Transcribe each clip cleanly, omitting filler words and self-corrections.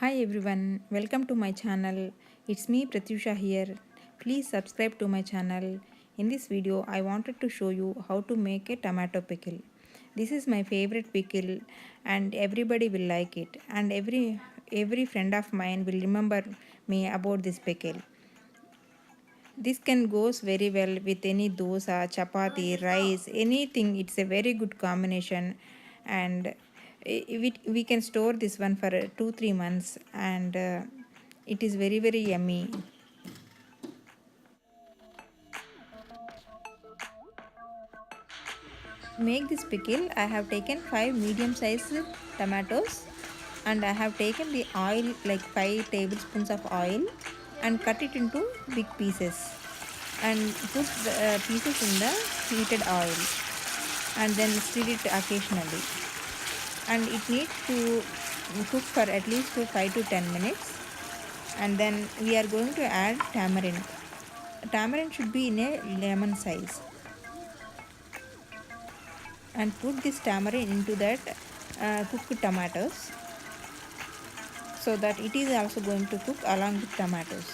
Hi everyone, welcome to my channel. It's me Pratyusha here. Please subscribe to my channel. In this video, I wanted to show you how to make a tomato pickle. This is my favorite pickle and everybody will like it, and every friend of mine will remember me about this pickle. This can goes very well with any dosa, chapati, rice, anything. It's a very good combination, and we can store this one for 2 3 months, and it is very very yummy. To make this pickle, I have taken 5 medium-sized tomatoes, and I have taken the oil like 5 tablespoons of oil and cut it into big pieces and put the pieces in the heated oil and then stir it occasionally, and it needs to cook for at least 5 to 10 minutes. And then we are going to add tamarind. Tamarind should be in a lemon size, and put this tamarind into that cooked tomatoes, so that it is also going to cook along with tomatoes,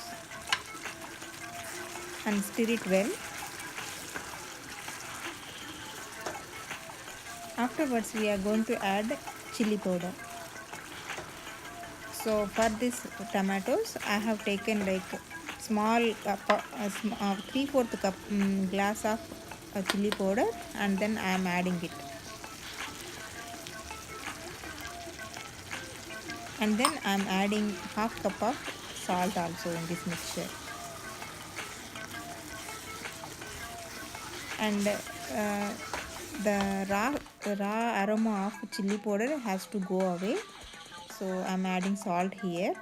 and stir it well. Afterwards we are going to add chili powder. So for this tomatoes I have taken like small cup, 3/4 cup glass of chili powder, and then I am adding it, and then I am adding half cup of salt also in this mixture. And the raw aroma of chili powder has to go away, so I'm adding salt here.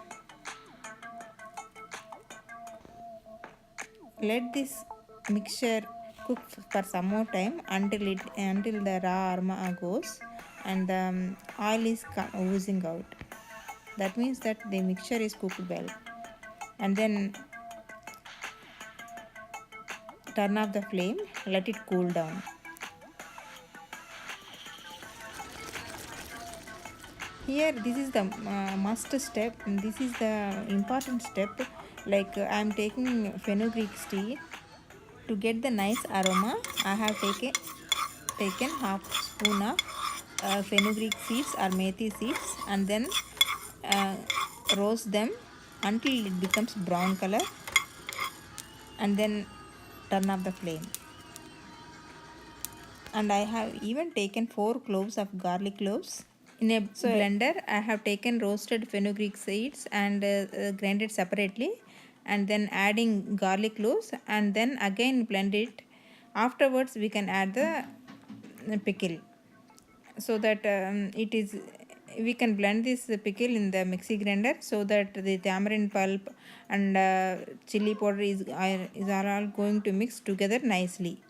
Let this mixture cook for some more time until the raw aroma goes and the oil is oozing out. That means that the mixture is cooked well. And then turn off the flame, let it cool down. Here this is the must step, and this is the important step. Like I am taking fenugreek tea to get the nice aroma. I have taken half spoon of fenugreek seeds or methi seeds, and then uh, roast them until it becomes brown color, and then turn off the flame. And I have even taken 4 cloves of garlic cloves. In a blender, I have taken roasted fenugreek seeds and grinded separately, and then adding garlic cloves, and then again blend it. Afterwards, we can add the pickle, so that it is we can blend this pickle in the mixie grinder, so that the tamarind pulp and chili powder is all going to mix together nicely.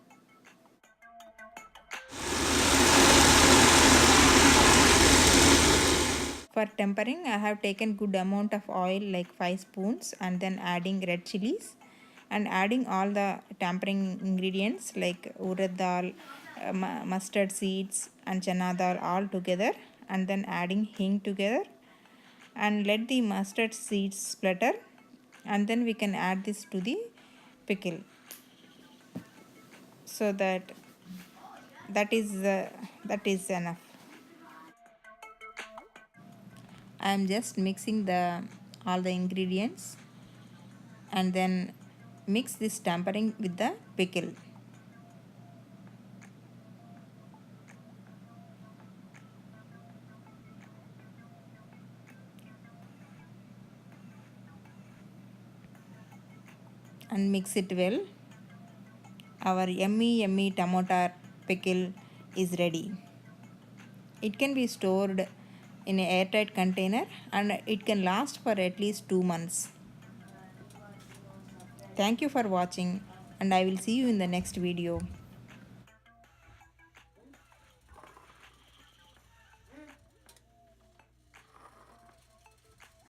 For tempering, I have taken good amount of oil like 5 spoons, and then adding red chilies and adding all the tempering ingredients like urad dal, mustard seeds and chana dal all together, and then adding hing together, and let the mustard seeds splatter, and then we can add this to the pickle, so that is enough. I am just mixing the all the ingredients, and then mix this tempering with the pickle. And mix it well. Our yummy tomato pickle is ready. It can be stored in an airtight container, and it can last for at least 2 months. Thank you for watching, and I will see you in the next video.